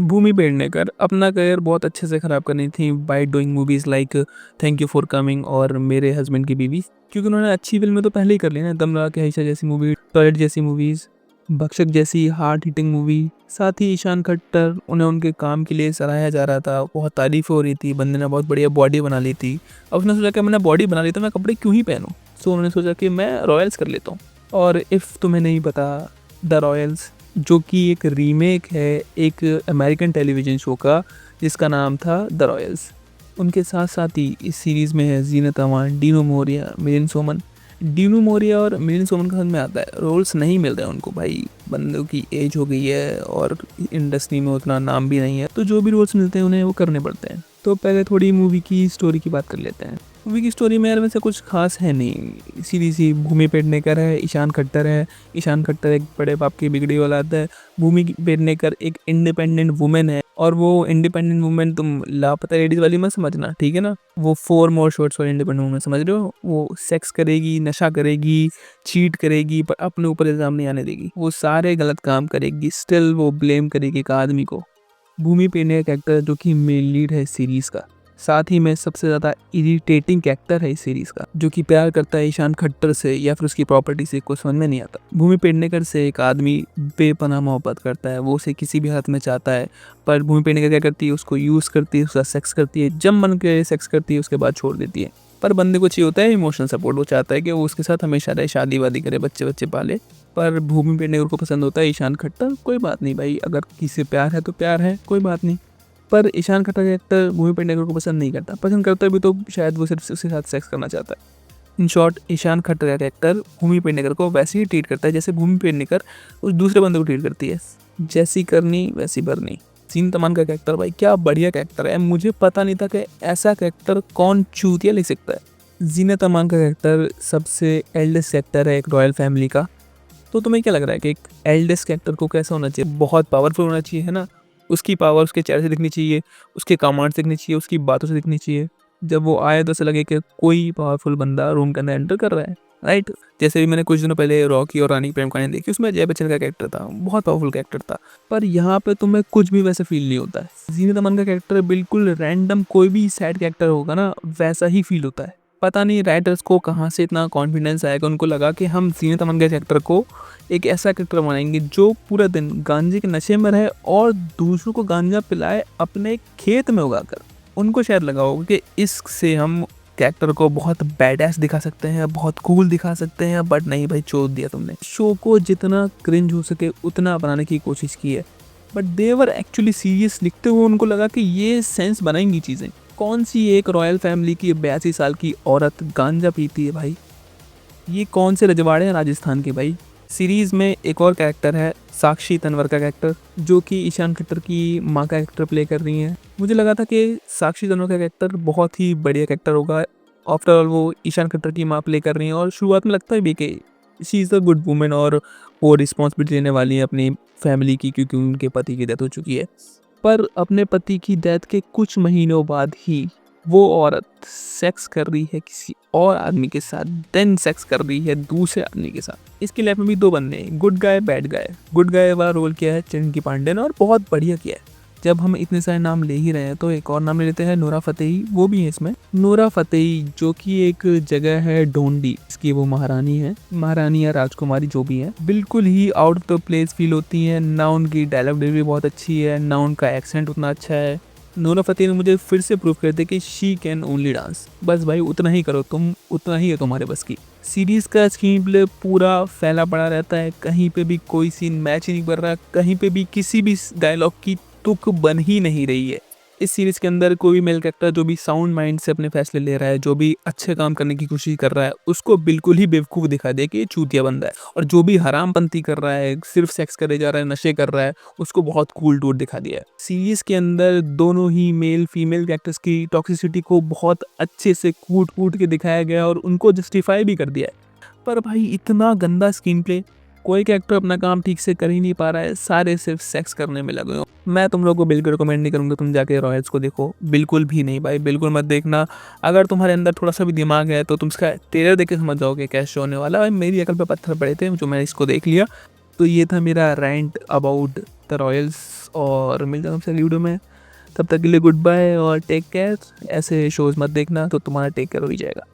भूमि पेडनेकर अपना करियर बहुत अच्छे से ख़राब कर रही थी by doing movies like thank you for coming और मेरे हस्बैंड की बीवी। क्योंकि उन्होंने अच्छी फ़िल्में तो पहले ही कर ली ना, दम लगा के हईशा जैसी मूवी, टॉयलेट जैसी मूवीज़, भक्षक जैसी हार्ट हिटिंग मूवी। साथ ही ईशान खट्टर, उन्हें उनके काम के लिए सराहा जा रहा था, बहुत तारीफ़ हो रही थी, बंदे ने बहुत बढ़िया बॉडी बना ली थी। अब उसने सोचा कि मैंने बॉडी बना ली तो मैं कपड़े क्यों ही पहनूँ? सो उन्होंने सोचा कि मैं रॉयल्स कर लेता हूँ। और इफ़ तुम्हें नहीं पता, द रॉयल्स जो कि एक रीमेक है एक अमेरिकन टेलीविज़न शो का जिसका नाम था द रॉयल्स। उनके साथ साथ ही इस सीरीज़ में है जीनत अमान, डीनू मोरिया, मिलिंद सोमन। डीनू मोरिया और मिलिंद सोमन का समझ में आता है, रोल्स नहीं मिल रहे हैं उनको भाई, बंदों की एज हो गई है और इंडस्ट्री में उतना नाम भी नहीं है, तो जो भी रोल्स मिलते हैं उन्हें वो करने पड़ते हैं। तो पहले थोड़ी मूवी की स्टोरी की बात कर लेते हैं। मूवी की स्टोरी में यार वैसे कुछ खास है नहीं, सीधी सी भूमि पेडनेकर है, ईशान खट्टर है। ईशान खट्टर एक बड़े बाप की बिगड़ी औलाद है। भूमि पेडनेकर एक इंडिपेंडेंट वुमेन है, और वो इंडिपेंडेंट वुमेन तुम लापता लेडीज़ वाली मत समझना, ठीक है ना। वो 4 मोर शॉट्स वाली इंडिपेंडेंट वुमेन समझ रहे हो। वो सेक्स करेगी, नशा करेगी, चीट करेगी, पर अपने ऊपर इल्ज़ाम नहीं आने देगी। वो सारे गलत काम करेगी, स्टिल वो ब्लेम करेगी एक आदमी को। भूमि पेडनेकर कैरेक्टर जो कि मेन लीड है सीरीज़ का, साथ ही में सबसे ज़्यादा इरिटेटिंग कैरेक्टर है इस सीरीज़ का, जो कि प्यार करता है ईशान खट्टर से या फिर उसकी प्रॉपर्टी से, कुछ समझ में नहीं आता। भूमि पेडनेकर से एक आदमी बेपनाह मोहब्बत करता है, वो उसे किसी भी हालत में चाहता है, पर भूमि पेडनेकर क्या करती है, उसको यूज़ करती है, उसका सेक्स करती है, जब मन करे सेक्स करती है, उसके बाद छोड़ देती है। पर बंदे को चाहिए होता है इमोशनल सपोर्ट, वो चाहता है कि वो उसके साथ हमेशा रहे, शादी वादी करे, बच्चे बच्चे पाले। पर भूमि पेडनेकर को पसंद होता है ईशान खट्टर। कोई बात नहीं भाई, अगर किसी से प्यार है तो प्यार है, कोई बात नहीं। पर ईशान खट्टर का कैरेक्टर भूमि पेडनेकर को पसंद नहीं करता, पसंद करता भी तो शायद वो सिर्फ उसके साथ सेक्स करना चाहता है। इन शॉर्ट, ईशान खट्टर का कैरेक्टर भूमि पेडनेकर को वैसे ही ट्रीट करता है जैसे भूमि पेडनेकर उस दूसरे बंदे को ट्रीट करती है, जैसी करनी वैसी भरनी। जीनत अमान का कैरेक्टर भाई क्या बढ़िया कैरेक्टर है, मुझे पता नहीं था कि ऐसा कैरेक्टर कौन चूतिया लिख सकता है। जीनत अमान का कैरेक्टर सबसे एल्डेस्ट कैरेक्टर है एक रॉयल फैमिली का। तो तुम्हें क्या लग रहा है कि एक एल्डेस्ट कैरेक्टर को कैसा होना चाहिए? बहुत पावरफुल होना चाहिए, है ना। उसकी पावर उसके चेहरे से दिखनी चाहिए, उसके कमांड से दिखनी चाहिए, उसकी बातों से दिखनी चाहिए। जब वो आए तो ऐसा लगे कि कोई पावरफुल बंदा रूम के अंदर एंटर कर रहा है, राइट। जैसे भी मैंने कुछ दिनों पहले रॉकी और रानी प्रेम कहानी देखी, उसमें जय बच्चन का कैरेक्टर था, बहुत पावरफुल कैरेक्टर था। पर यहाँ पे तुम्हें कुछ भी वैसा फील नहीं होता है। जीनत अमन का कैरेक्टर बिल्कुल रैंडम, कोई भी सैड कैरेक्टर होगा ना वैसा ही फील होता है। पता नहीं राइटर्स को कहाँ से इतना कॉन्फिडेंस आएगा, उनको लगा कि हम जीनत अमन के कैरेक्टर को एक ऐसा कैरेक्टर बनाएंगे जो पूरा दिन गांजे के नशे में रहे और दूसरों को गांजा पिलाए अपने खेत में उगाकर। उनको शायद लगा होगा कि इससे हम कैरेक्टर को बहुत बैडएस दिखा सकते हैं, बहुत कूल दिखा सकते हैं, बट नहीं भाई, चोद दिया तुमने। शो को जितना क्रिंज हो सके उतना बनाने की कोशिश की है, बट देवर एक्चुअली सीरियस। लिखते हुए उनको लगा कि ये सेंस बनाएंगी चीज़ें। कौन सी एक रॉयल फैमिली की 82 साल की औरत गांजा पीती है भाई? ये कौन से रजवाड़े हैं राजस्थान के भाई? सीरीज़ में एक और कैरेक्टर है साक्षी तन्वर का कैरेक्टर, जो कि ईशान खट्टर की माँ का कैरेक्टर प्ले कर रही हैं। मुझे लगा था कि साक्षी तन्वर का कैरेक्टर बहुत ही बढ़िया कैरेक्टर होगा। आफ्टर ऑल वो ईशान खट्टर की माँ प्ले कर रही हैं, और शुरुआत में लगता है भी कि she is a good women और वो रिस्पॉन्सिबिलिटी लेने वाली है अपनी फैमिली की, क्योंकि उनके पति की डेथ हो चुकी है। पर अपने पति की डेथ के कुछ महीनों बाद ही वो औरत सेक्स कर रही है किसी और आदमी के साथ, देन सेक्स कर रही है दूसरे आदमी के साथ। इसकी लाइफ में भी दो बंदे हैं, good guy bad guy. Good guy वाला रोल किया है चिंकी पांडे ने, और बहुत बढ़िया किया है। जब हम इतने सारे नाम ले ही रहे हैं तो एक और नाम ले लेते हैं, नोरा फतेही। वो भी है इसमें। नोरा फतेही जो कि एक जगह है डोंडी, इसकी वो महारानी है, महारानी या राजकुमारी जो भी है। बिल्कुल ही out of the place feel होती है, ना उनकी डायलॉग डिलीवरी बहुत अच्छी है, ना उनका एक्सेंट उतना अच्छा है। नोरा फतेही ने मुझे फिर से प्रूव कर दिया कि शी कैन ओनली डांस। बस भाई उतना ही करो तुम, उतना ही है तुम्हारे बस की। सीरीज का स्क्रीन प्ले पूरा फैला पड़ा रहता है, कहीं पे भी कोई सीन मैच ही नहीं कर रहा, कहीं पे भी किसी भी डायलॉग की तुक बन ही नहीं रही है। इस सीरीज के अंदर कोई भी मेल कैरेक्टर जो भी साउंड माइंड से अपने फैसले ले रहा है, जो भी अच्छे काम करने की कोशिश कर रहा है, उसको बिल्कुल ही बेवकूफ़ दिखा दे कि ये चूतिया बंदा है। और जो भी हरामपंती कर रहा है, सिर्फ सेक्स करे जा रहा है, नशे कर रहा है, उसको बहुत कूल डूड दिखा दिया है। सीरीज के अंदर दोनों ही मेल फीमेल कैरेक्टर्स की टॉक्सिसिटी को बहुत अच्छे से कूट कूट के दिखाया गया और उनको जस्टिफाई भी कर दिया है। पर भाई इतना गंदा स्क्रीन प्ले, कोई कैरेक्टर अपना काम ठीक से कर ही नहीं पा रहा है, सारे सिर्फ सेक्स करने में लगे हो। मैं तुम लोगों को बिल्कुल रिकमेंड नहीं करूँगा तुम जाके रॉयल्स को देखो, बिल्कुल भी नहीं भाई, बिल्कुल मत देखना। अगर तुम्हारे अंदर थोड़ा सा भी दिमाग है तो तुम इसका ट्रेलर देख के समझ जाओगे कैसे होने वाला है। मेरी अकल पे पत्थर पड़े थे जो मैंने इसको देख लिया। तो ये था मेरा रैंट अबाउट द रॉयल्स, और मिलता हूँ आपसे अगली वीडियो में। तब तक के लिए गुड बाय और टेक केयर। ऐसे शोज़ मत देखना तो तुम्हारा टेक केयर हो ही जाएगा।